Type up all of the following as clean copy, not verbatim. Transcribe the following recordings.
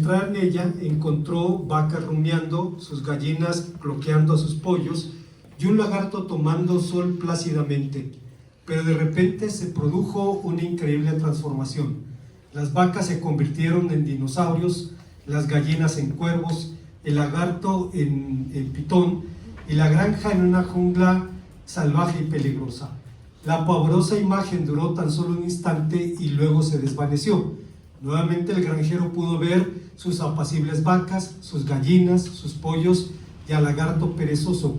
Al entrar en ella encontró vacas rumiando, sus gallinas cloqueando a sus pollos y un lagarto tomando sol plácidamente. Pero de repente se produjo una increíble transformación. Las vacas se convirtieron en dinosaurios, las gallinas en cuervos, el lagarto en pitón y la granja en una jungla salvaje y peligrosa. La pavorosa imagen duró tan solo un instante y luego se desvaneció. Nuevamente el granjero pudo ver sus apacibles vacas, sus gallinas, sus pollos y al lagarto perezoso.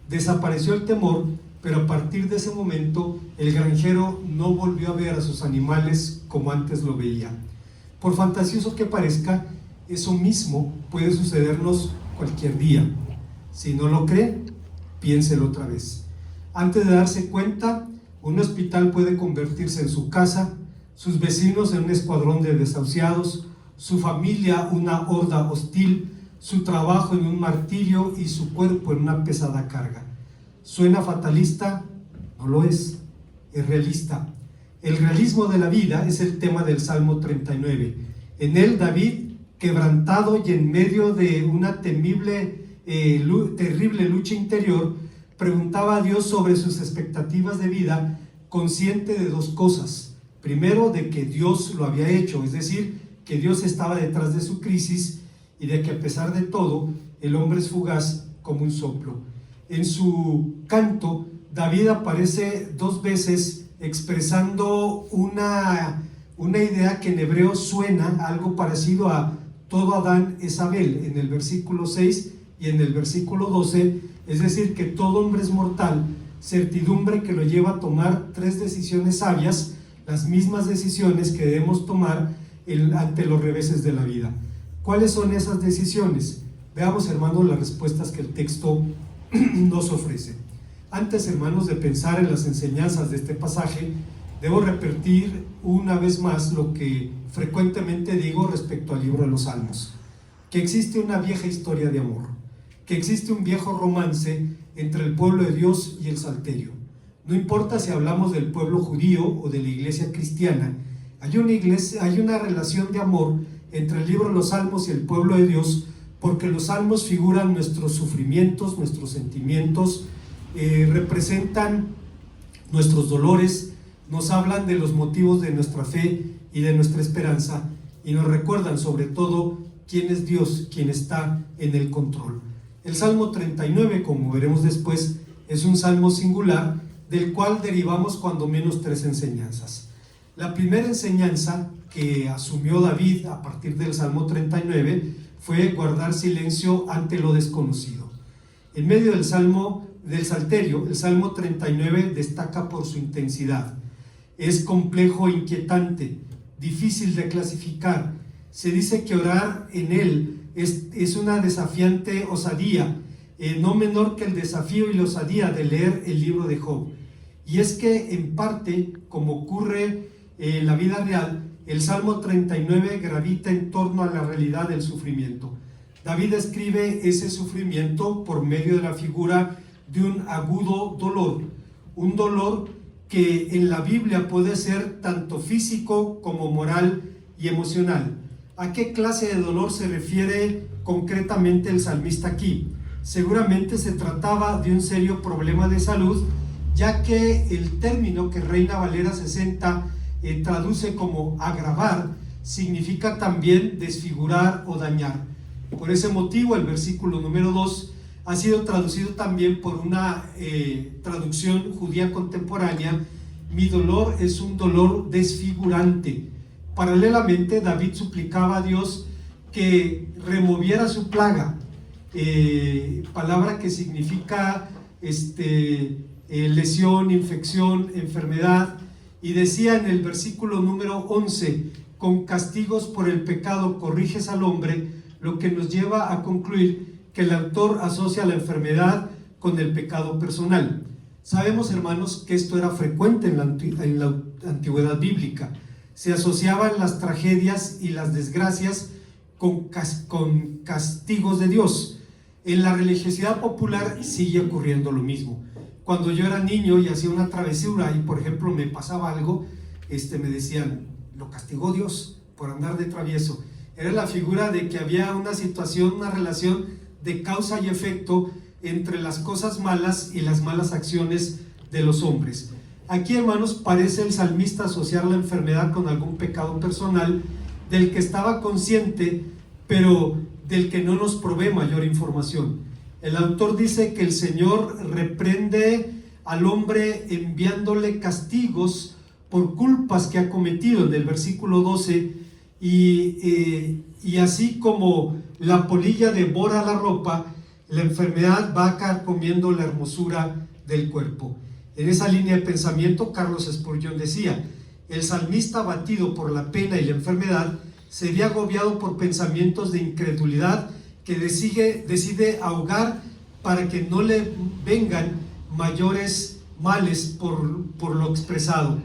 Desapareció el temor, pero a partir de ese momento el granjero no volvió a ver a sus animales como antes lo veía. Por fantasioso que parezca, eso mismo puede sucedernos cualquier día. Si no lo cree, piénselo otra vez. Antes de darse cuenta, un hospital puede convertirse en su casa, sus vecinos en un escuadrón de desahuciados, su familia una horda hostil, su trabajo en un martirio y su cuerpo en una pesada carga. ¿Suena fatalista? No lo es realista. El realismo de la vida es el tema del Salmo 39. En él David, quebrantado y en medio de una terrible lucha interior, preguntaba a Dios sobre sus expectativas de vida, consciente de dos cosas. Primero, de que Dios lo había hecho, es decir, que Dios estaba detrás de su crisis y de que a pesar de todo, el hombre es fugaz como un soplo. En su canto, David aparece dos veces expresando una idea que en hebreo suena algo parecido a todo Adán es Abel, en el versículo 6 y en el versículo 12, es decir, que todo hombre es mortal, certidumbre que lo lleva a tomar tres decisiones sabias, las mismas decisiones que debemos tomar ante los reveses de la vida. ¿Cuáles son esas decisiones? Veamos, hermanos, las respuestas que el texto nos ofrece. Antes, hermanos, de pensar en las enseñanzas de este pasaje, debo repetir una vez más lo que frecuentemente digo respecto al libro de los Salmos: que existe una vieja historia de amor, que existe un viejo romance entre el pueblo de Dios y el salterio. No importa si hablamos del pueblo judío o de la iglesia cristiana, hay una relación de amor entre el libro de los Salmos y el pueblo de Dios, porque los salmos figuran nuestros sufrimientos, nuestros sentimientos, representan nuestros dolores, nos hablan de los motivos de nuestra fe y de nuestra esperanza, y nos recuerdan sobre todo quién es Dios, quien está en el control. El Salmo 39, como veremos después, es un salmo singular del cual derivamos cuando menos tres enseñanzas. La primera enseñanza que asumió David a partir del Salmo 39 fue guardar silencio ante lo desconocido. En medio del salterio, el Salmo 39 destaca por su intensidad. Es complejo e inquietante, difícil de clasificar. Se dice que orar en él es una desafiante osadía, no menor que el desafío y la osadía de leer el libro de Job. Y es que, en parte, como ocurre en la vida real, el Salmo 39 gravita en torno a la realidad del sufrimiento. David escribe ese sufrimiento por medio de la figura de un agudo dolor, un dolor que en la Biblia puede ser tanto físico como moral y emocional. ¿A qué clase de dolor se refiere concretamente el salmista aquí? Seguramente se trataba de un serio problema de salud, ya que el término que Reina Valera 60 traduce como agravar, significa también desfigurar o dañar. Por ese motivo, el versículo número 2 ha sido traducido también por una traducción judía contemporánea: mi dolor es un dolor desfigurante. Paralelamente, David suplicaba a Dios que removiera su plaga, palabra que significa lesión, infección, enfermedad, y decía en el versículo número 11: con castigos por el pecado corriges al hombre, lo que nos lleva a concluir que el autor asocia la enfermedad con el pecado personal. Sabemos, hermanos, que esto era frecuente en la antigüedad bíblica. Se asociaban las tragedias y las desgracias con castigos de Dios. En la religiosidad popular sigue ocurriendo lo mismo. Cuando yo era niño y hacía una travesura y, por ejemplo, me pasaba algo, me decían: lo castigó Dios por andar de travieso. Era la figura de que había una situación, una relación de causa y efecto entre las cosas malas y las malas acciones de los hombres. Aquí, hermanos, parece el salmista asociar la enfermedad con algún pecado personal del que estaba consciente, pero del que no nos provee mayor información. El autor dice que el Señor reprende al hombre enviándole castigos por culpas que ha cometido, en el versículo 12, y así como la polilla devora la ropa, la enfermedad va carcomiendo la hermosura del cuerpo. En esa línea de pensamiento, Carlos Spurgeon decía: el salmista, abatido por la pena y la enfermedad, se ve agobiado por pensamientos de incredulidad que decide ahogar para que no le vengan mayores males por lo expresado.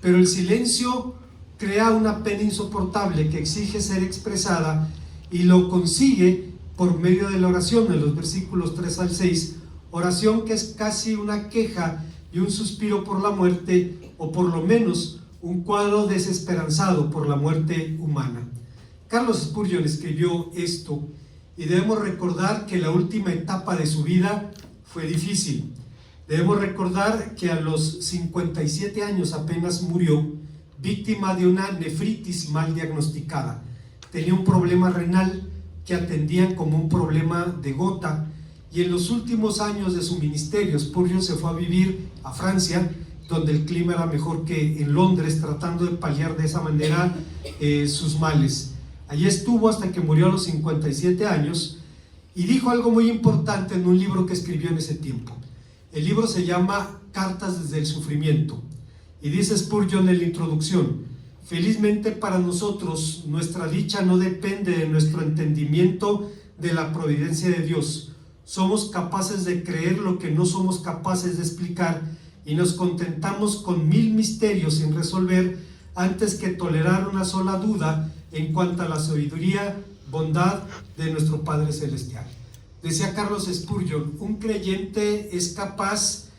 Pero el silencio crea una pena insoportable que exige ser expresada, y lo consigue por medio de la oración, en los versículos 3 al 6, oración que es casi una queja y un suspiro por la muerte, o por lo menos un cuadro desesperanzado por la muerte humana. Carlos Spurgeon escribió esto, y debemos recordar que la última etapa de su vida fue difícil. Debemos recordar que a los 57 años apenas murió, víctima de una nefritis mal diagnosticada. Tenía un problema renal que atendían como un problema de gota, y en los últimos años de su ministerio, Spurgeon se fue a vivir a Francia, donde el clima era mejor que en Londres, tratando de paliar de esa manera sus males. Allí estuvo hasta que murió a los 57 años, y dijo algo muy importante en un libro que escribió en ese tiempo. El libro se llama Cartas desde el Sufrimiento, y dice Spurgeon en la introducción: felizmente para nosotros, nuestra dicha no depende de nuestro entendimiento de la providencia de Dios. Somos capaces de creer lo que no somos capaces de explicar, y nos contentamos con 1000 misterios sin resolver antes que tolerar una sola duda en cuanto a la sabiduría, bondad de nuestro Padre Celestial. Decía Carlos Spurgeon: un creyente es capaz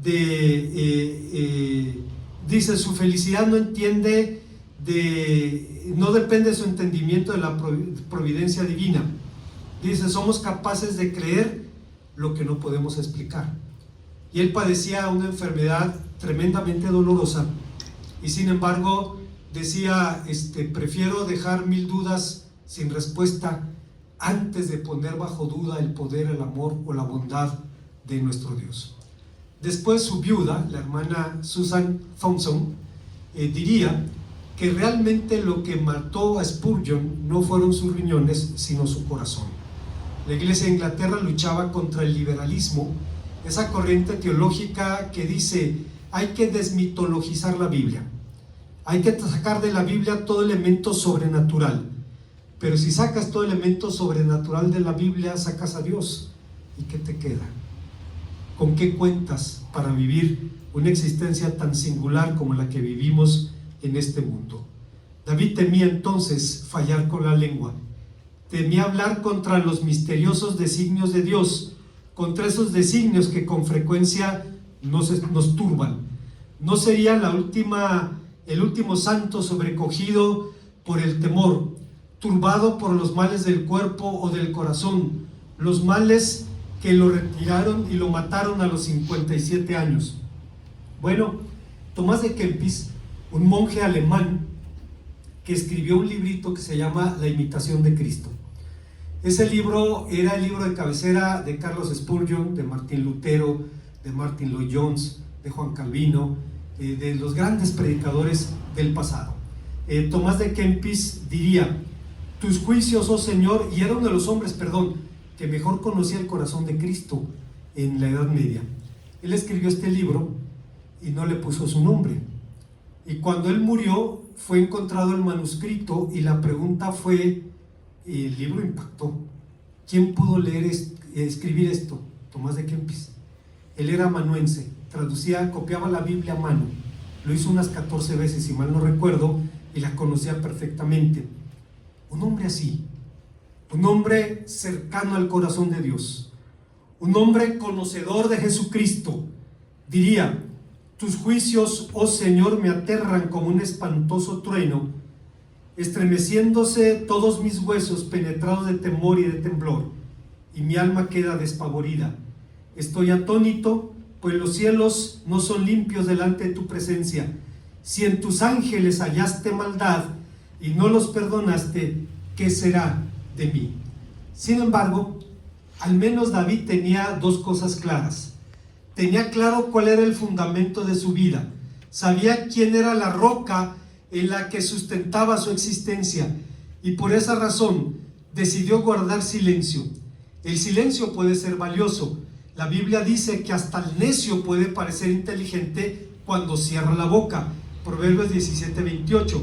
de, dice, su felicidad no depende de su entendimiento de la providencia divina. Dice, somos capaces de creer lo que no podemos explicar. Y él padecía una enfermedad tremendamente dolorosa, y sin embargo decía, prefiero dejar 1000 dudas sin respuesta antes de poner bajo duda el poder, el amor o la bondad de nuestro Dios. Después, su viuda, la hermana Susan Thompson, diría que realmente lo que mató a Spurgeon no fueron sus riñones, sino su corazón. La Iglesia de Inglaterra luchaba contra el liberalismo, esa corriente teológica que dice: hay que desmitologizar la Biblia, hay que sacar de la Biblia todo elemento sobrenatural. Pero si sacas todo elemento sobrenatural de la Biblia, sacas a Dios, ¿y qué te queda? ¿Con qué cuentas para vivir una existencia tan singular como la que vivimos en este mundo? David temía entonces fallar con la lengua, temía hablar contra los misteriosos designios de Dios, contra esos designios que con frecuencia nos turban. No sería el último santo sobrecogido por el temor, turbado por los males del cuerpo o del corazón, los males que lo retiraron y lo mataron a los 57 años. Bueno, Tomás de Kempis, un monje alemán que escribió un librito que se llama La imitación de Cristo. Ese libro era el libro de cabecera de Carlos Spurgeon, de Martín Lutero, de Martin Lloyd-Jones, de Juan Calvino, de los grandes predicadores del pasado. Tomás de Kempis diría: tus juicios, oh Señor, y era uno de los hombres, que mejor conocía el corazón de Cristo en la Edad Media. Él escribió este libro y no le puso su nombre. Y cuando él murió, fue encontrado el manuscrito, y la pregunta fue, el libro impactó: ¿quién pudo escribir esto? Tomás de Kempis. Él era amanuense, copiaba la Biblia a mano, lo hizo unas 14 veces, si mal no recuerdo, y la conocía perfectamente. Un hombre así, un hombre cercano al corazón de Dios, un hombre conocedor de Jesucristo, diría: tus juicios, oh Señor, me aterran como un espantoso trueno, estremeciéndose todos mis huesos penetrados de temor y de temblor, y mi alma queda despavorida. Estoy atónito, pues los cielos no son limpios delante de tu presencia. Si en tus ángeles hallaste maldad y no los perdonaste, ¿qué será de mí? Sin embargo, al menos David tenía dos cosas claras. Tenía claro cuál era el fundamento de su vida. Sabía quién era la roca en la que sustentaba su existencia, y por esa razón decidió guardar silencio. El silencio puede ser valioso. La Biblia dice que hasta el necio puede parecer inteligente cuando cierra la boca. Proverbios 17:28.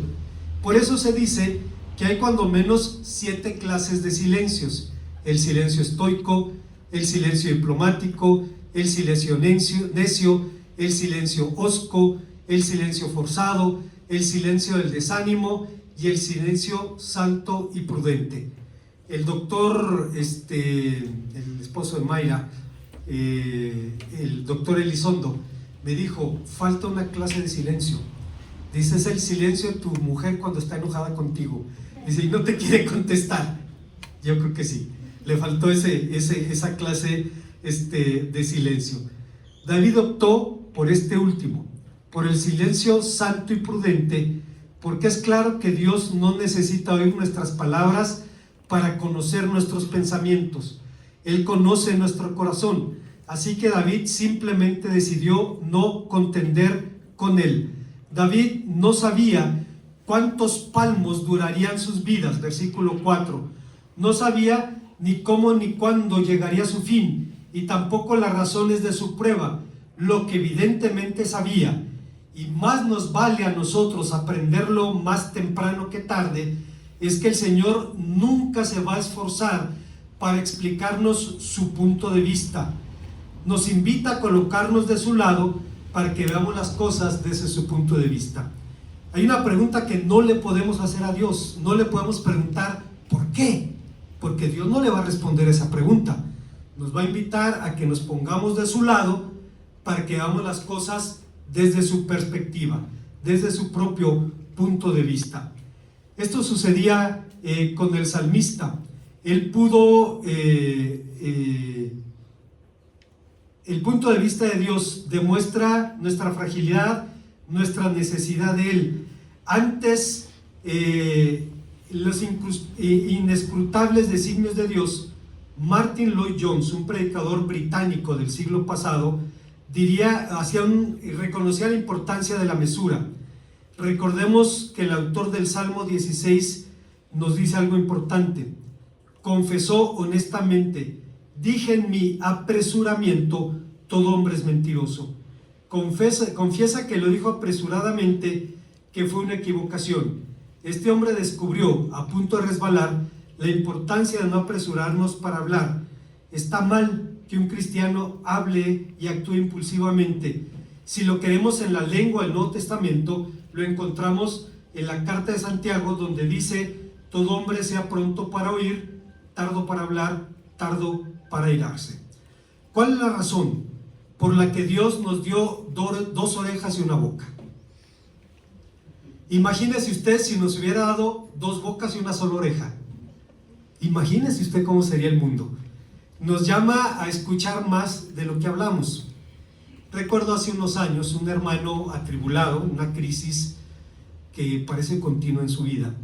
Por eso se dice que hay cuando menos 7 clases de silencios: el silencio estoico, el silencio diplomático, el silencio necio, el silencio hosco, el silencio forzado, el silencio del desánimo y el silencio santo y prudente. El doctor, el esposo de Mayra, el doctor Elizondo, me dijo: falta una clase de silencio. Dice, es el silencio de tu mujer cuando está enojada contigo. Dice, y no te quiere contestar. Yo creo que sí, le faltó esa clase de silencio. David optó por este último, por el silencio santo y prudente, porque es claro que Dios no necesita oír nuestras palabras para conocer nuestros pensamientos. Él conoce nuestro corazón. Así que David simplemente decidió no contender con él. David no sabía cuántos palmos durarían sus vidas, versículo 4. No sabía ni cómo ni cuándo llegaría a su fin, y tampoco las razones de su prueba. Lo que evidentemente sabía, y más nos vale a nosotros aprenderlo más temprano que tarde, es que el Señor nunca se va a esforzar para explicarnos su punto de vista. Nos invita a colocarnos de su lado para que veamos las cosas desde su punto de vista. Hay una pregunta que no le podemos hacer a Dios. No le podemos preguntar ¿por qué? Porque Dios no le va a responder esa pregunta. Nos va a invitar a que nos pongamos de su lado para que veamos las cosas desde su perspectiva, desde su propio punto de vista. Esto sucedía con el salmista. Él pudo, el punto de vista de Dios demuestra nuestra fragilidad, nuestra necesidad de Él. Antes, los inescrutables designios de Dios, Martin Lloyd-Jones, un predicador británico del siglo pasado, reconocía la importancia de la mesura. Recordemos que el autor del Salmo 16 nos dice algo importante. Confesó honestamente: dije en mi apresuramiento, todo hombre es mentiroso. Confiesa que lo dijo apresuradamente, que fue una equivocación. Este hombre descubrió, a punto de resbalar, la importancia de no apresurarnos para hablar. Está mal que un cristiano hable y actúe impulsivamente. Si lo queremos en la lengua del Nuevo Testamento, lo encontramos en la carta de Santiago, donde dice: todo hombre sea pronto para oír, tardo para hablar, tardo para airarse. ¿Cuál es la razón por la que Dios nos dio dos orejas y una boca? Imagínese usted si nos hubiera dado 2 bocas y una sola oreja. Imagínese usted cómo sería el mundo. Nos llama a escuchar más de lo que hablamos. Recuerdo hace unos años un hermano atribulado, una crisis que parece continua en su vida.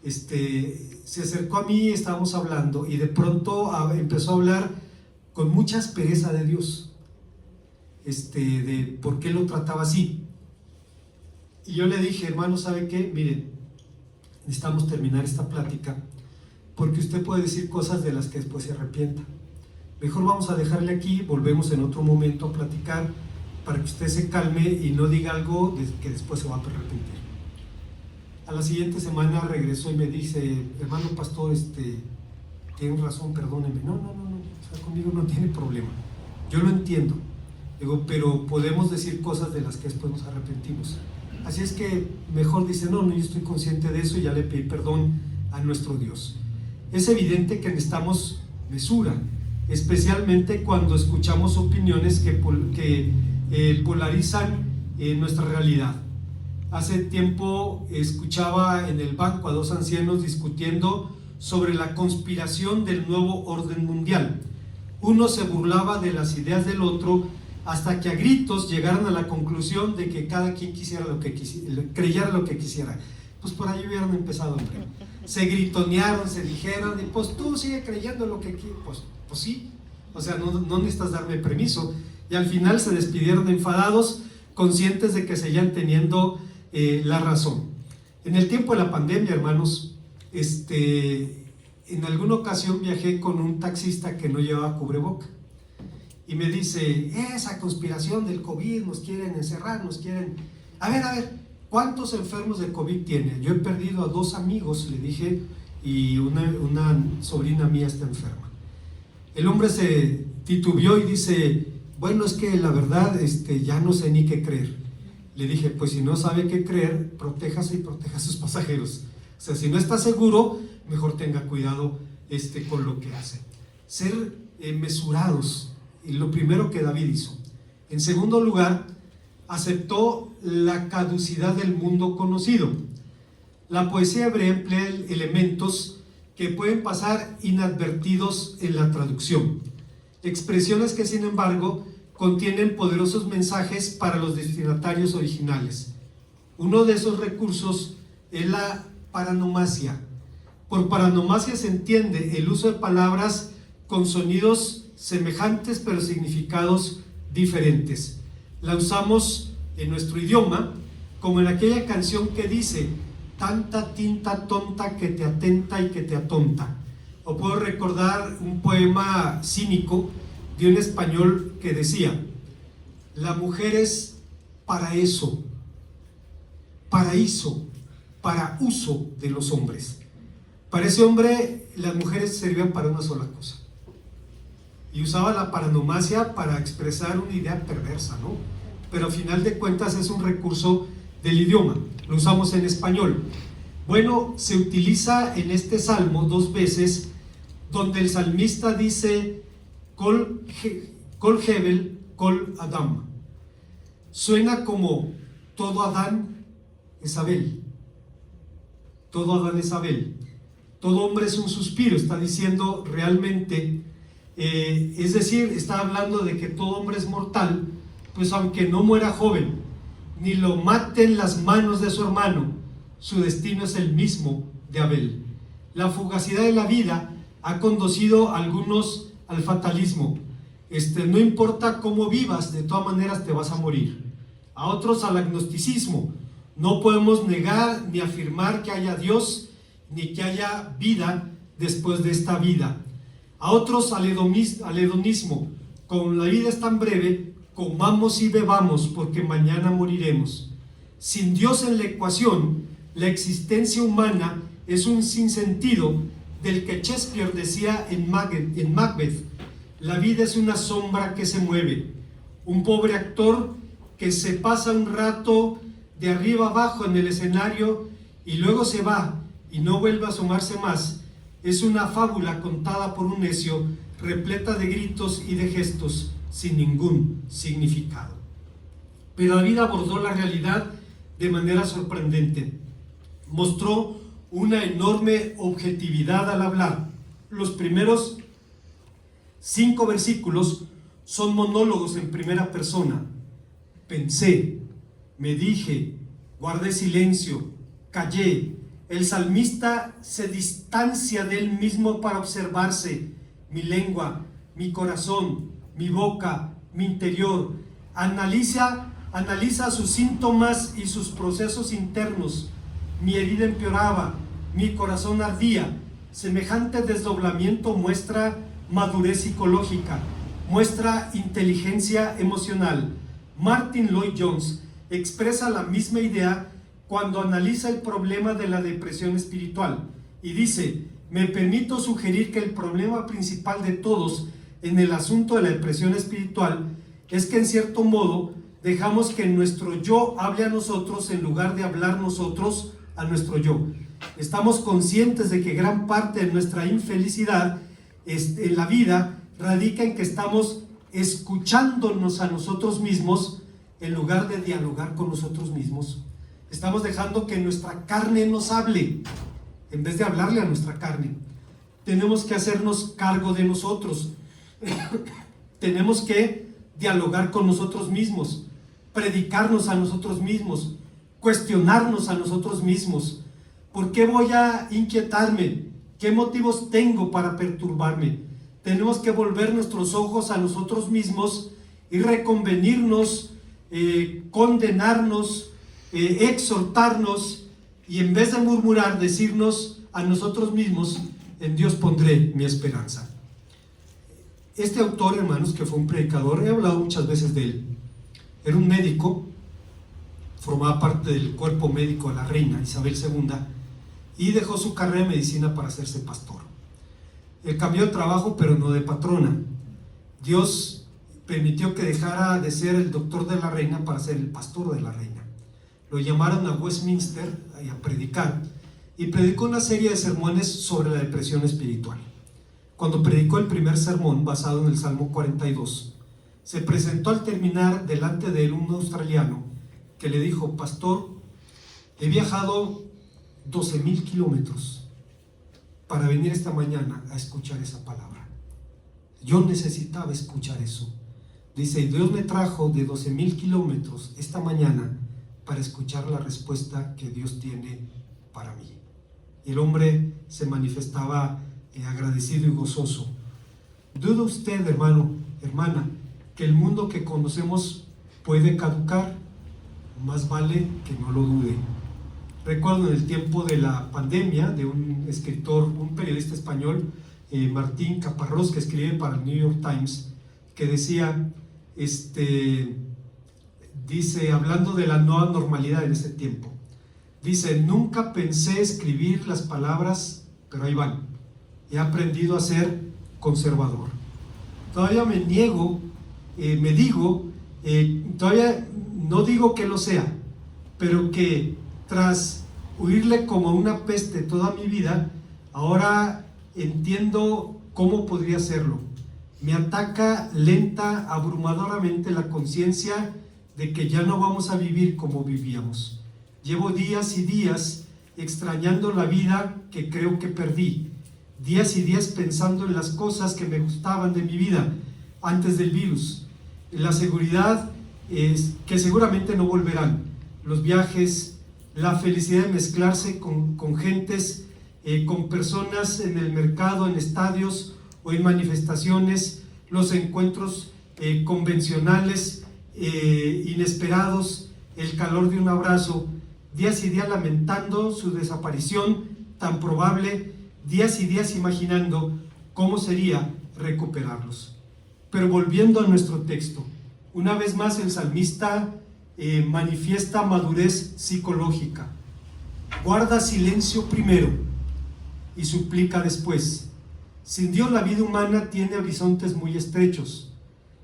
Se acercó a mí, estábamos hablando, y de pronto empezó a hablar con mucha aspereza de Dios, de por qué lo trataba así. Y yo le dije: hermano, ¿sabe qué? Mire, necesitamos terminar esta plática, porque usted puede decir cosas de las que después se arrepienta. Mejor vamos a dejarle aquí, volvemos en otro momento a platicar, para que usted se calme y no diga algo que después se va a arrepentir. A la siguiente semana regresó y me dice: hermano pastor, tiene razón, perdóneme. No, o sea, conmigo no tiene problema, yo lo entiendo. Digo, pero podemos decir cosas de las que después nos arrepentimos. Así es que mejor dice: no, yo estoy consciente de eso y ya le pedí perdón a nuestro Dios. Es evidente que necesitamos mesura, especialmente cuando escuchamos opiniones que polarizan nuestra realidad. Hace tiempo escuchaba en el banco a dos ancianos discutiendo sobre la conspiración del nuevo orden mundial. Uno se burlaba de las ideas del otro hasta que a gritos llegaron a la conclusión de que cada quien quisiera lo que creyera lo que quisiera. Pues por ahí hubieran empezado, hombre. Se gritonearon, se dijeron, y pues tú sigue creyendo lo que quieras. Pues sí, o sea, no necesitas darme permiso. Y al final se despidieron enfadados, conscientes de que seguían teniendo la razón. En el tiempo de la pandemia, hermanos, en alguna ocasión viajé con un taxista que no llevaba cubreboca y me dice, esa conspiración del COVID, nos quieren encerrar, nos quieren... A ver, ¿cuántos enfermos de COVID tiene? Yo he perdido a 2 amigos, le dije, y una sobrina mía está enferma. El hombre se titubeó y dice, bueno, es que la verdad ya no sé ni qué creer. Le dije, pues si no sabe qué creer, protéjase y proteja a sus pasajeros. O sea, si no está seguro, mejor tenga cuidado con lo que hace. Ser mesurados, y lo primero que David hizo. En segundo lugar, aceptó la caducidad del mundo conocido. La poesía hebrea emplea elementos que pueden pasar inadvertidos en la traducción. Expresiones que, sin embargo, contienen poderosos mensajes para los destinatarios originales. Uno de esos recursos es la paranomasia. Por paranomasia se entiende el uso de palabras con sonidos semejantes pero significados diferentes. La usamos en nuestro idioma, como en aquella canción que dice, tanta tinta tonta que te atenta y que te atonta. O puedo recordar un poema cínico de un español que decía, la mujer es paraíso, para uso de los hombres. Para ese hombre, las mujeres servían para una sola cosa. Y usaba la paranomasia para expresar una idea perversa, ¿no? Pero a final de cuentas es un recurso del idioma. Lo usamos en español. Bueno, se utiliza en este salmo 2 veces, donde el salmista dice, Kol Hebel, Kol Adam. Suena como todo Adán es Abel. Todo Adán es Abel. Todo hombre es un suspiro, está diciendo realmente, es decir, está hablando de que todo hombre es mortal, pues aunque no muera joven, ni lo maten las manos de su hermano, su destino es el mismo de Abel. La fugacidad de la vida ha conducido a algunos al fatalismo. No importa cómo vivas, de todas maneras te vas a morir. A otros al agnosticismo. No podemos negar ni afirmar que haya Dios, ni que haya vida después de esta vida. A otros al hedonismo. Como la vida es tan breve, comamos y bebamos porque mañana moriremos. Sin Dios en la ecuación, la existencia humana es un sinsentido del que Shakespeare decía en Macbeth, la vida es una sombra que se mueve. Un pobre actor que se pasa un rato de arriba abajo en el escenario y luego se va y no vuelve a asomarse más, es una fábula contada por un necio, repleta de gritos y de gestos sin ningún significado. Pero David abordó la realidad de manera sorprendente. Mostró una enorme objetividad al hablar. Los primeros 5 versículos son monólogos en primera persona. Pensé, me dije, guardé silencio, callé. El salmista se distancia de él mismo para observarse. Mi lengua, mi corazón, mi boca, mi interior. Analiza sus síntomas y sus procesos internos. Mi herida empeoraba, mi corazón ardía. Semejante desdoblamiento muestra madurez psicológica, muestra inteligencia emocional. Martin Lloyd Jones expresa la misma idea cuando analiza el problema de la depresión espiritual y dice, me permito sugerir que el problema principal de todos en el asunto de la depresión espiritual es que en cierto modo dejamos que nuestro yo hable a nosotros en lugar de hablar nosotros a nuestro yo. Estamos conscientes de que gran parte de nuestra infelicidad en la vida radica en que estamos escuchándonos a nosotros mismos en lugar de dialogar con nosotros mismos. Estamos dejando que nuestra carne nos hable, en vez de hablarle a nuestra carne. Tenemos que hacernos cargo de nosotros. Tenemos que dialogar con nosotros mismos, predicarnos a nosotros mismos, cuestionarnos a nosotros mismos. ¿Por qué voy a inquietarme? ¿Qué motivos tengo para perturbarme? Tenemos que volver nuestros ojos a nosotros mismos y reconvenirnos, condenarnos, exhortarnos, y en vez de murmurar, decirnos a nosotros mismos: en Dios pondré mi esperanza. Este autor, hermanos, que fue un predicador, he hablado muchas veces de él. Era un médico, formaba parte del cuerpo médico de la reina Isabel II, y dejó su carrera de medicina para hacerse pastor. Él cambió de trabajo, pero no de patrona. Dios permitió que dejara de ser el doctor de la reina para ser el pastor de la reina. Lo llamaron a Westminster a predicar, y predicó una serie de sermones sobre la depresión espiritual. Cuando predicó el primer sermón, basado en el Salmo 42, se presentó al terminar delante de él un australiano que le dijo: pastor, he viajado 12,000 kilómetros para venir esta mañana a escuchar esa palabra. Yo necesitaba escuchar eso. Dice: Dios me trajo de 12,000 kilómetros esta mañana para escuchar la respuesta que Dios tiene para mí. Y el hombre se manifestaba agradecido y gozoso. ¿Duda usted, hermano, hermana, que el mundo que conocemos puede caducar? Más vale que no lo dude. Recuerdo en el tiempo de la pandemia, de un escritor, un periodista español, Martín Caparrós, que escribe para el New York Times, que decía, dice, hablando de la nueva normalidad en ese tiempo, dice: nunca pensé escribir las palabras, pero ahí van. He aprendido a ser conservador. Todavía me niego, todavía no digo que lo sea, pero que tras huirle como una peste toda mi vida, ahora entiendo cómo podría serlo. Me ataca lenta, abrumadoramente la conciencia de que ya no vamos a vivir como vivíamos. Llevo días y días extrañando la vida que creo que perdí. Días y días pensando en las cosas que me gustaban de mi vida antes del virus. La seguridad que seguramente no volverán. Los viajes, la felicidad de mezclarse con gentes, con personas en el mercado, en estadios o en manifestaciones, los encuentros convencionales, inesperados, el calor de un abrazo. Días y días lamentando su desaparición tan probable, días y días imaginando cómo sería recuperarlos. Pero volviendo a nuestro texto, una vez más el salmista manifiesta madurez psicológica. Guarda silencio primero y suplica después. Sin Dios la vida humana tiene horizontes muy estrechos.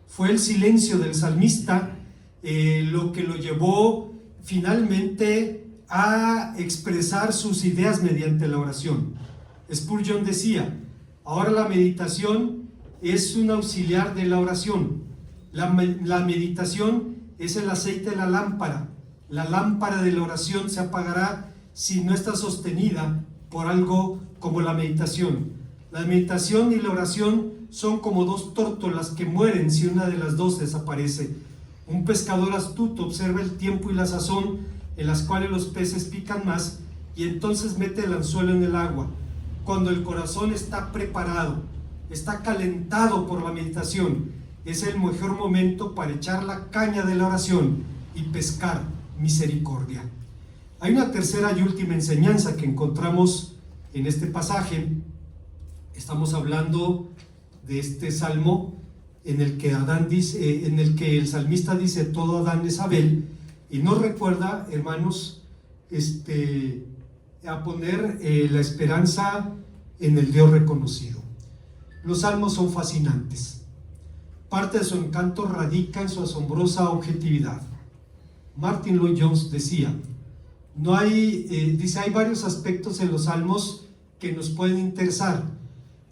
Fue el silencio del salmista lo que lo llevó finalmente a expresar sus ideas mediante la oración. Spurgeon decía: ahora la meditación es un auxiliar de la oración. La meditación es el aceite de la lámpara. La lámpara de la oración se apagará si no está sostenida por algo como la meditación. La meditación y la oración son como dos tórtolas que mueren si una de las dos desaparece. Un pescador astuto observa el tiempo y la sazón en las cuales los peces pican más, y entonces mete el anzuelo en el agua. Cuando el corazón está preparado, está calentado por la meditación, es el mejor momento para echar la caña de la oración y pescar misericordia. Hay una tercera y última enseñanza que encontramos en este pasaje. Estamos hablando de este salmo en el que el salmista dice: todo Adán es Abel, y nos recuerda, hermanos, a poner la esperanza en el Dios reconocido. Los salmos son fascinantes. Parte de su encanto radica en su asombrosa objetividad. Martin Lloyd-Jones decía: hay varios aspectos en los salmos que nos pueden interesar.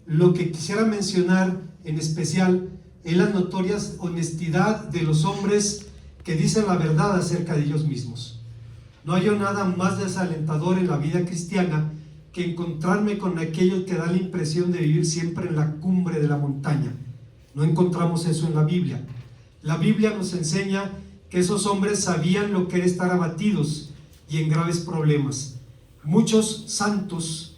Lo que quisiera mencionar en especial es la notoria honestidad de los hombres que dicen la verdad acerca de ellos mismos. No hallo nada más desalentador en la vida cristiana que encontrarme con aquellos que dan la impresión de vivir siempre en la cumbre de la montaña. No encontramos eso en la Biblia. La Biblia nos enseña que esos hombres sabían lo que era estar abatidos y en graves problemas. Muchos santos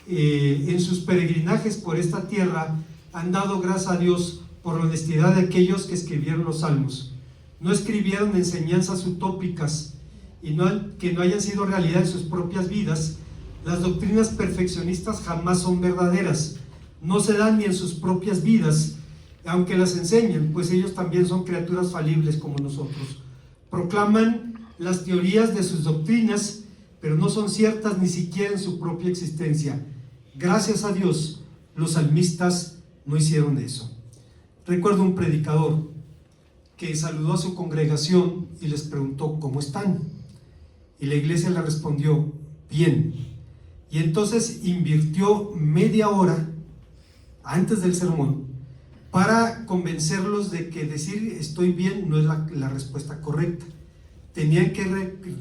en sus peregrinajes por esta tierra han dado gracias a Dios por la honestidad de aquellos que escribieron los salmos. No escribieron enseñanzas utópicas y que no hayan sido realidad en sus propias vidas. Las doctrinas perfeccionistas jamás son verdaderas, no se dan ni en sus propias vidas, aunque las enseñen, pues ellos también son criaturas falibles como nosotros. Proclaman las teorías de sus doctrinas, pero no son ciertas ni siquiera en su propia existencia. Gracias a Dios, los salmistas no hicieron eso. Recuerdo un predicador que saludó a su congregación y les preguntó: ¿cómo están? Y la iglesia le respondió: bien. Y entonces invirtió media hora antes del sermón para convencerlos de que decir estoy bien no es la respuesta correcta. Tenían que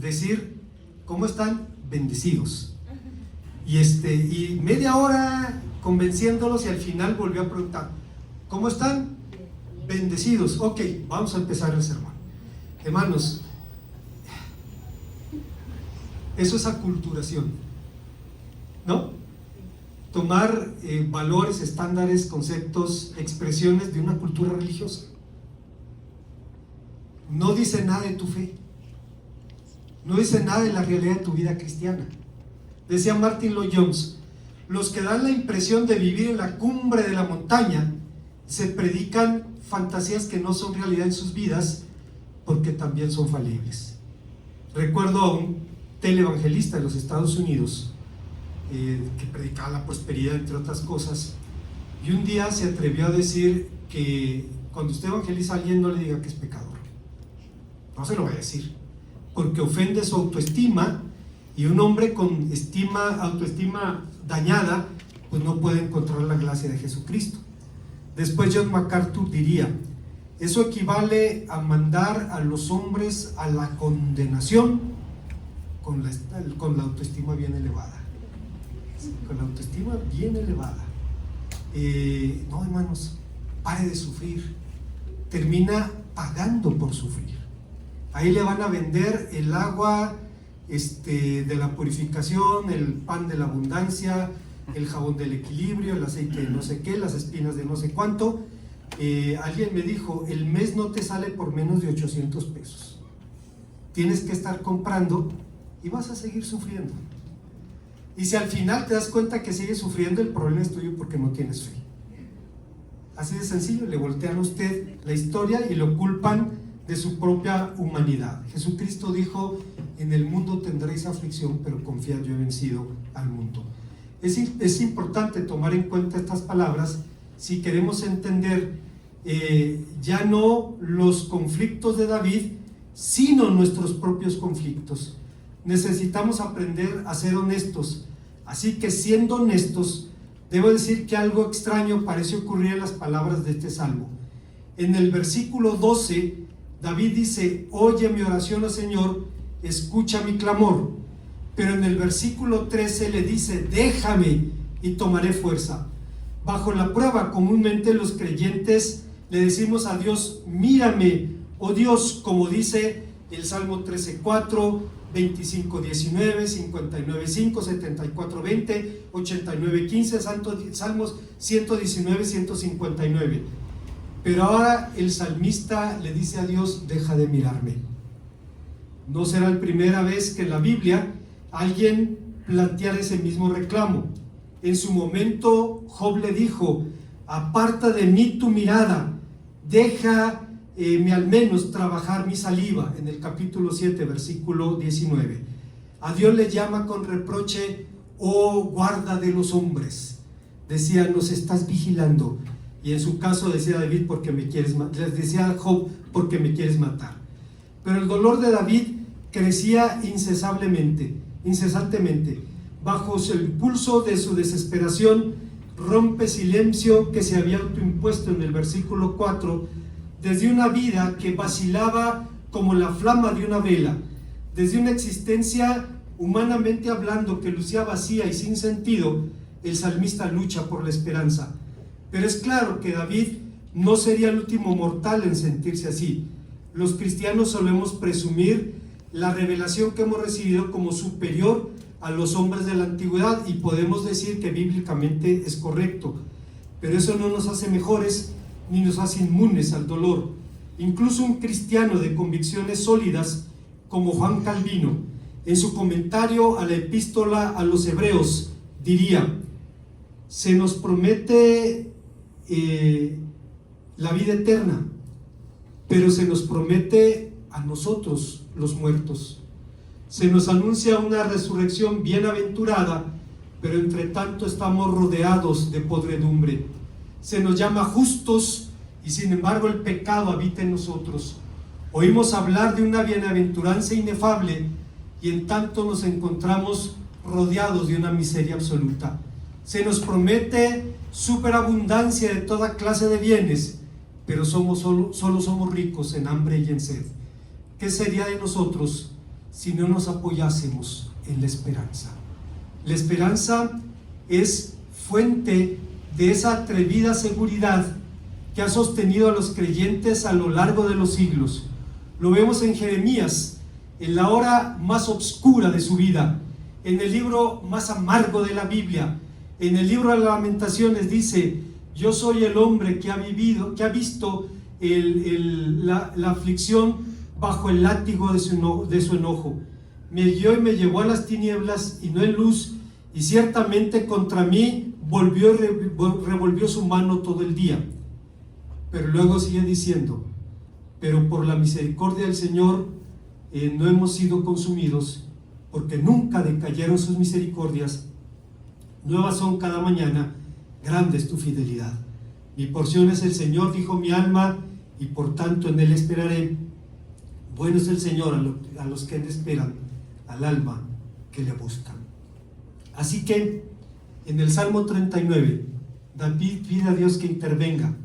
decir: ¿cómo están? Bendecidos. Y media hora convenciéndolos, y al final volvió a preguntar: ¿cómo están? Bendecidos. Ok, vamos a empezar el sermón. Hermanos, eso es aculturación, ¿no? Tomar valores, estándares, conceptos, expresiones de una cultura religiosa. No dice nada de tu fe, no dice nada de la realidad de tu vida cristiana. Decía Martin Lloyd-Jones: los que dan la impresión de vivir en la cumbre de la montaña se predican fantasías que no son realidad en sus vidas, porque también son falibles. Recuerdo a un televangelista de los Estados Unidos que predicaba la prosperidad, entre otras cosas, y un día se atrevió a decir que cuando usted evangeliza a alguien, no le diga que es pecador. No se lo vaya a decir, porque ofende su autoestima, y un hombre con autoestima dañada pues no puede encontrar la gracia de Jesucristo. Después John MacArthur diría: eso equivale a mandar a los hombres a la condenación con la autoestima bien elevada. Con la autoestima bien elevada. No, hermanos, pare de sufrir. Termina pagando por sufrir. Ahí le van a vender el agua de la purificación, el pan de la abundancia, el jabón del equilibrio, el aceite de no sé qué, las espinas de no sé cuánto. Alguien me dijo: el mes no te sale por menos de 800 pesos. Tienes que estar comprando y vas a seguir sufriendo. Y si al final te das cuenta que sigues sufriendo, el problema es tuyo porque no tienes fe. Así de sencillo. Le voltean a usted la historia y lo culpan de su propia humanidad. Jesucristo dijo: en el mundo tendréis aflicción, pero confiad, yo he vencido al mundo. Es importante tomar en cuenta estas palabras si queremos entender ya no los conflictos de David, sino nuestros propios conflictos. Necesitamos aprender a ser honestos. Así que, siendo honestos, debo decir que algo extraño parece ocurrir en las palabras de este salmo. En el versículo 12, David dice: oye mi oración, oh Señor, escucha mi clamor. Pero en el versículo 13 le dice: déjame y tomaré fuerza. Bajo la prueba, comúnmente los creyentes le decimos a Dios: mírame, oh Dios, como dice el Salmo 13:4, 25:19, 59:5, 74:20, 89:15, Salmos 119, 159. Pero ahora el salmista le dice a Dios: deja de mirarme. No será la primera vez que en la Biblia alguien planteara ese mismo reclamo. En su momento Job le dijo: aparta de mí tu mirada, déjame al menos trabajar mi saliva, en el capítulo 7, versículo 19. A Dios le llama con reproche: oh guarda de los hombres. Decía: nos estás vigilando. Y en su caso decía David: porque me quieres matar. Les decía Job: porque me quieres matar. Pero el dolor de David crecía incesantemente. Bajo el impulso de su desesperación, rompe silencio que se había autoimpuesto en el versículo 4, desde una vida que vacilaba como la flama de una vela, Desde una existencia humanamente hablando que lucía vacía y sin sentido, el salmista lucha por la esperanza. Pero es claro que David no sería el último mortal en sentirse así. Los cristianos solemos presumir la revelación que hemos recibido como superior a los hombres de la antigüedad, y podemos decir que bíblicamente es correcto, pero eso no nos hace mejores ni nos hace inmunes al dolor. Incluso un cristiano de convicciones sólidas como Juan Calvino, en su comentario a la epístola a los Hebreos, diría: se nos promete la vida eterna, pero se nos promete a nosotros los muertos. Se nos anuncia una resurrección bienaventurada, pero entre tanto estamos rodeados de podredumbre. Se nos llama justos y sin embargo el pecado habita en nosotros. Oímos hablar de una bienaventuranza inefable y en tanto nos encontramos rodeados de una miseria absoluta. Se nos promete superabundancia de toda clase de bienes, pero solo somos ricos en hambre y en sed. ¿Qué sería de nosotros si no nos apoyásemos en la esperanza? La esperanza es fuente de esa atrevida seguridad que ha sostenido a los creyentes a lo largo de los siglos. Lo vemos en Jeremías, en la hora más oscura de su vida, en el libro más amargo de la Biblia, en el libro de las Lamentaciones dice: yo soy el hombre que ha visto la aflicción bajo el látigo de su enojo. Me guió y me llevó a las tinieblas y no en luz, y ciertamente contra mí revolvió su mano todo el día. Pero luego sigue diciendo: pero por la misericordia del Señor no hemos sido consumidos, porque nunca decayeron sus misericordias. Nuevas son cada mañana, grande es tu fidelidad. Mi porción es el Señor, dijo mi alma, y por tanto en Él esperaré. Bueno es el Señor a los que esperan, al alma que le buscan. Así que en el Salmo 39, David pide a Dios que intervenga,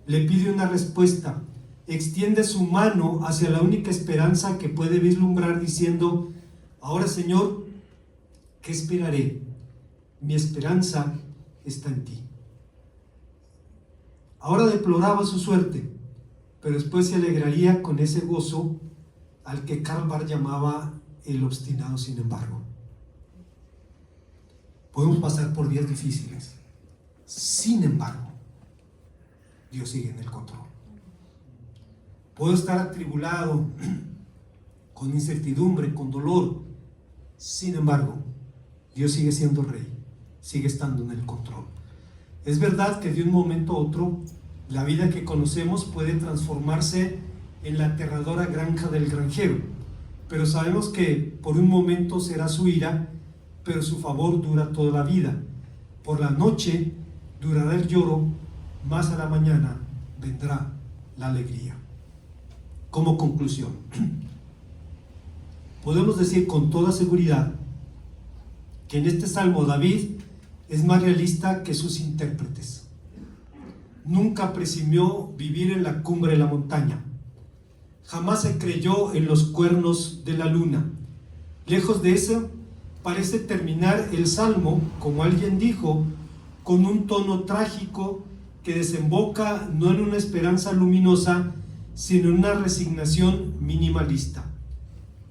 le pide una respuesta, extiende su mano hacia la única esperanza que puede vislumbrar, diciendo: ahora, Señor, ¿qué esperaré? Mi esperanza está en ti. Ahora deploraba su suerte, pero después se alegraría con ese gozo al que Karl Barth llamaba el obstinado sin embargo. Podemos pasar por días difíciles, sin embargo, Dios sigue en el control. Puedo estar atribulado, con incertidumbre, con dolor, sin embargo, Dios sigue siendo rey, sigue estando en el control. Es verdad que de un momento a otro, la vida que conocemos puede transformarse en la aterradora granja del granjero, pero sabemos que por un momento será su ira, pero su favor dura toda la vida. Por la noche durará el lloro, más a la mañana vendrá la alegría. Como conclusión, podemos decir con toda seguridad que en este salmo David es más realista que sus intérpretes. Nunca presumió vivir en la cumbre de la montaña. Jamás se creyó en los cuernos de la luna. Lejos de eso, parece terminar el salmo, como alguien dijo, con un tono trágico que desemboca no en una esperanza luminosa, sino en una resignación minimalista.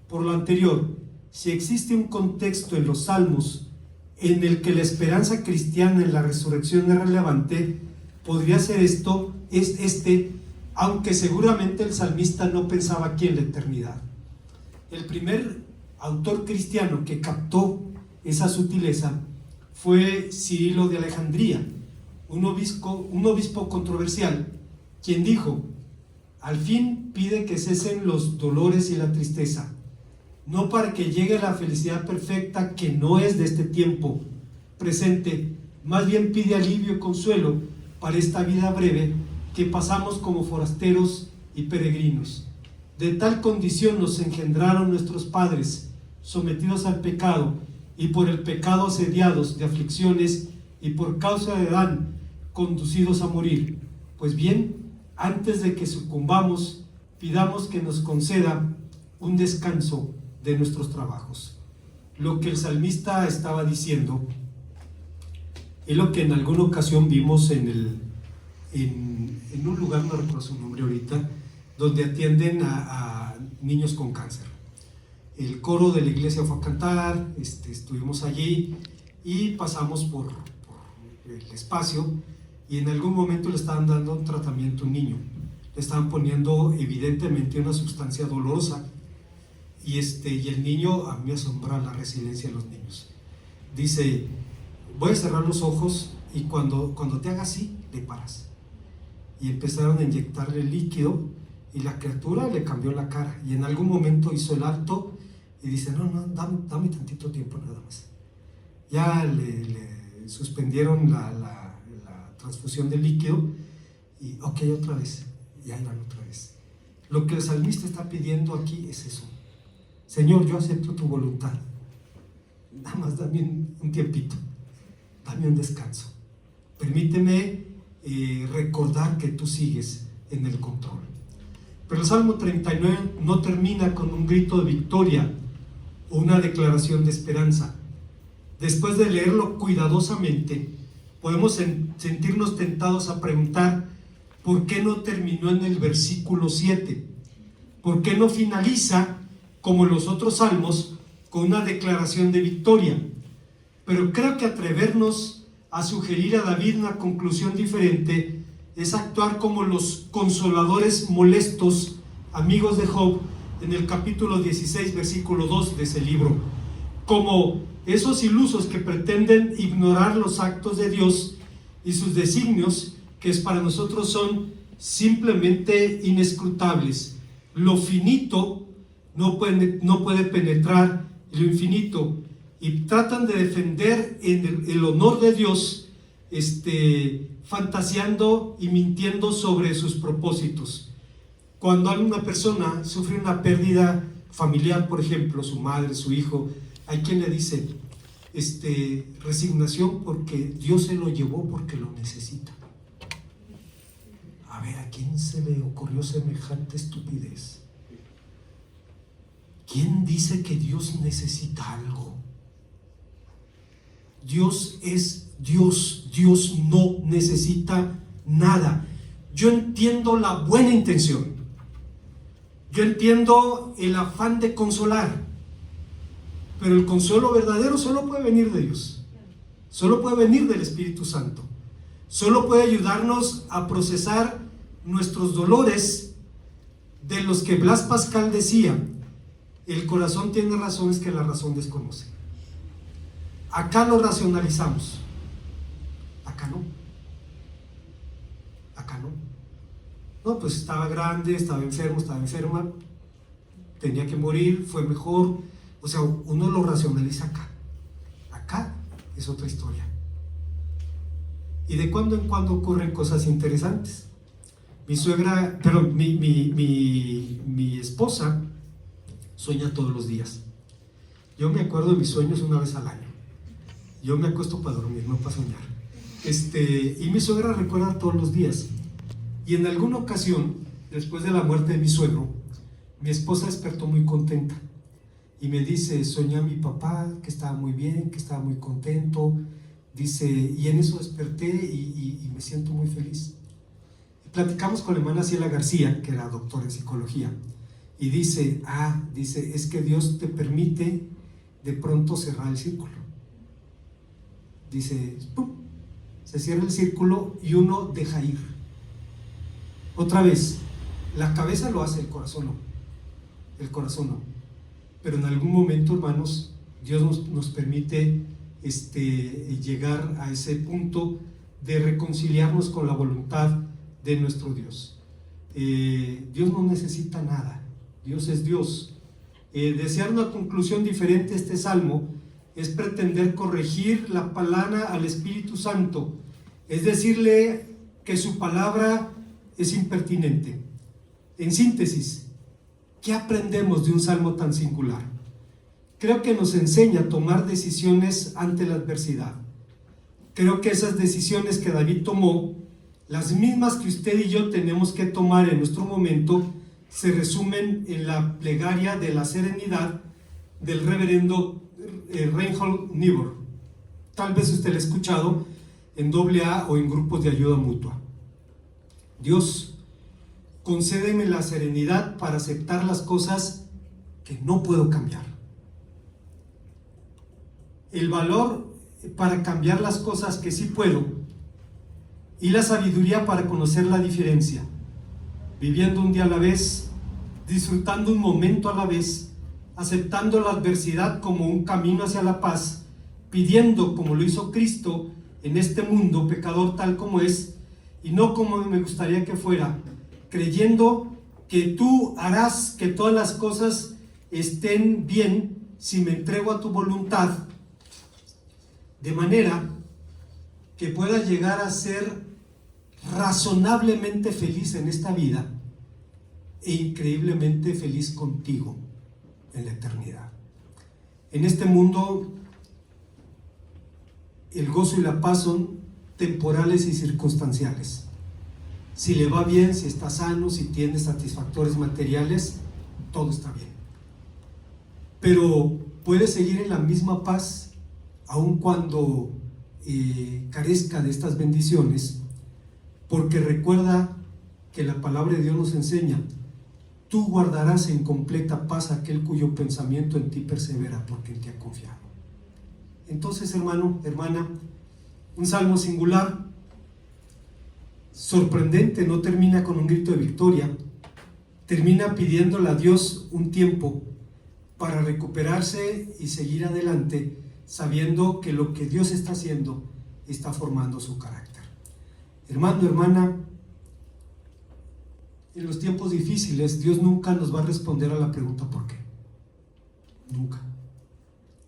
Por lo anterior, si existe un contexto en los salmos en el que la esperanza cristiana en la resurrección es relevante, podría ser este, aunque seguramente el salmista no pensaba aquí en la eternidad. El primer autor cristiano que captó esa sutileza fue Cirilo de Alejandría, un obispo controversial, quien dijo: al fin pide que cesen los dolores y la tristeza, no para que llegue la felicidad perfecta que no es de este tiempo presente, más bien pide alivio y consuelo para esta vida breve que pasamos como forasteros y peregrinos. De tal condición nos engendraron nuestros padres, sometidos al pecado, y por el pecado asediados de aflicciones, y por causa de Adán conducidos a morir. Pues bien, antes de que sucumbamos, pidamos que nos conceda un descanso de nuestros trabajos. Lo que el salmista estaba diciendo es lo que en alguna ocasión vimos en un lugar, no recuerdo su nombre ahorita, donde atienden a niños con cáncer. El coro de la iglesia fue a cantar, estuvimos allí y pasamos por el espacio, y en algún momento le estaban dando un tratamiento a un niño. Le estaban poniendo evidentemente una sustancia dolorosa, y el niño, a mí me asombra la resiliencia de los niños. Dice: voy a cerrar los ojos y cuando te haga así, le paras. Y empezaron a inyectarle líquido y la criatura le cambió la cara, y en algún momento hizo el alto y dice: no, dame tantito tiempo nada más. Ya le suspendieron la transfusión de líquido y ok, otra vez, y ahí van otra vez. Lo que el salmista está pidiendo aquí es eso: Señor, yo acepto tu voluntad, nada más dame un tiempito, dame un descanso, permíteme recordar que tú sigues en el control. Pero el Salmo 39 no termina con un grito de victoria o una declaración de esperanza. Después de leerlo cuidadosamente, podemos sentirnos tentados a preguntar: ¿por qué no terminó en el versículo 7? ¿Por qué no finaliza como los otros salmos con una declaración de victoria? Pero creo que atrevernos a sugerir a David una conclusión diferente es actuar como los consoladores molestos amigos de Job en el capítulo 16, versículo 2 de ese libro, como esos ilusos que pretenden ignorar los actos de Dios y sus designios, que para nosotros son simplemente inescrutables. Lo finito no puede penetrar lo infinito, y tratan de defender el honor de Dios, fantaseando y mintiendo sobre sus propósitos. Cuando alguna persona sufre una pérdida familiar, por ejemplo, su madre, su hijo, hay quien le dice, resignación porque Dios se lo llevó porque lo necesita. A ver, ¿a quién se le ocurrió semejante estupidez? ¿Quién dice que Dios necesita algo? Dios es Dios, Dios no necesita nada. Yo entiendo la buena intención, yo entiendo el afán de consolar, pero el consuelo verdadero solo puede venir de Dios, solo puede venir del Espíritu Santo, solo puede ayudarnos a procesar nuestros dolores, de los que Blas Pascal decía: el corazón tiene razones que la razón desconoce. Acá lo racionalizamos, acá no. No, pues estaba grande, estaba enfermo, estaba enferma, tenía que morir, fue mejor. O sea, uno lo racionaliza acá. Acá es otra historia. Y de cuando en cuando ocurren cosas interesantes. Mi esposa sueña todos los días. Yo me acuerdo de mis sueños una vez al año. Yo me acuesto para dormir, no para soñar. Y mi suegra recuerda todos los días. Y en alguna ocasión, después de la muerte de mi suegro, mi esposa despertó muy contenta y me dice: soñé a mi papá, que estaba muy bien, que estaba muy contento. Dice, y en eso desperté y me siento muy feliz. Y platicamos con la hermana Ciela García, que era doctora en psicología, y dice, es que Dios te permite de pronto cerrar el círculo. Dice, ¡pum!, se cierra el círculo y uno deja ir. Otra vez, la cabeza lo hace, el corazón no. Pero en algún momento, hermanos, Dios nos permite llegar a ese punto de reconciliarnos con la voluntad de nuestro Dios. Dios no necesita nada, Dios es Dios. Desear una conclusión diferente a este salmo es pretender corregir la palabra al Espíritu Santo, es decirle que su palabra es impertinente. En síntesis, ¿qué aprendemos de un salmo tan singular? Creo que nos enseña a tomar decisiones ante la adversidad. Creo que esas decisiones que David tomó, las mismas que usted y yo tenemos que tomar en nuestro momento, se resumen en la plegaria de la serenidad del reverendo Reinhold Niebuhr. Tal vez usted lo ha escuchado en AA o en grupos de ayuda mutua. Dios, concédeme la serenidad para aceptar las cosas que no puedo cambiar. El valor para cambiar las cosas que sí puedo y la sabiduría para conocer la diferencia, viviendo un día a la vez, disfrutando un momento a la vez, aceptando la adversidad como un camino hacia la paz, pidiendo como lo hizo Cristo en este mundo pecador tal como es y no como me gustaría que fuera, creyendo que tú harás que todas las cosas estén bien si me entrego a tu voluntad, de manera que pueda llegar a ser razonablemente feliz en esta vida e increíblemente feliz contigo en la eternidad. En este mundo el gozo y la paz son temporales y circunstanciales. Si le va bien, si está sano, si tiene satisfactores materiales, todo está bien. Pero puede seguir en la misma paz aun cuando carezca de estas bendiciones, porque recuerda que la palabra de Dios nos enseña: tú guardarás en completa paz aquel cuyo pensamiento en ti persevera, porque en ti ha confiado. Entonces, hermano, hermana, un salmo singular, sorprendente, no termina con un grito de victoria, termina pidiéndole a Dios un tiempo para recuperarse y seguir adelante, sabiendo que lo que Dios está haciendo está formando su carácter. Hermano, hermana, en los tiempos difíciles Dios nunca nos va a responder a la pregunta ¿por qué? Nunca.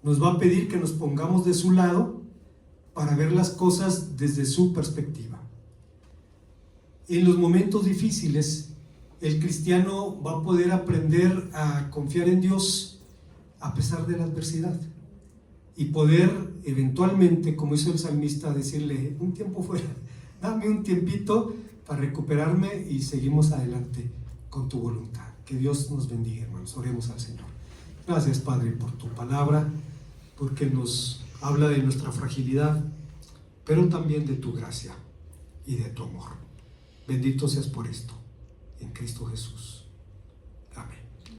Nos va a pedir que nos pongamos de su lado para ver las cosas desde su perspectiva. En los momentos difíciles el cristiano va a poder aprender a confiar en Dios a pesar de la adversidad y poder eventualmente, como hizo el salmista, decirle: un tiempo fuera, dame un tiempito para recuperarme y seguimos adelante con tu voluntad. Que Dios nos bendiga, hermanos. Oremos al Señor. Gracias, Padre, por tu palabra, porque nos habla de nuestra fragilidad, pero también de tu gracia y de tu amor. Bendito seas por esto, en Cristo Jesús.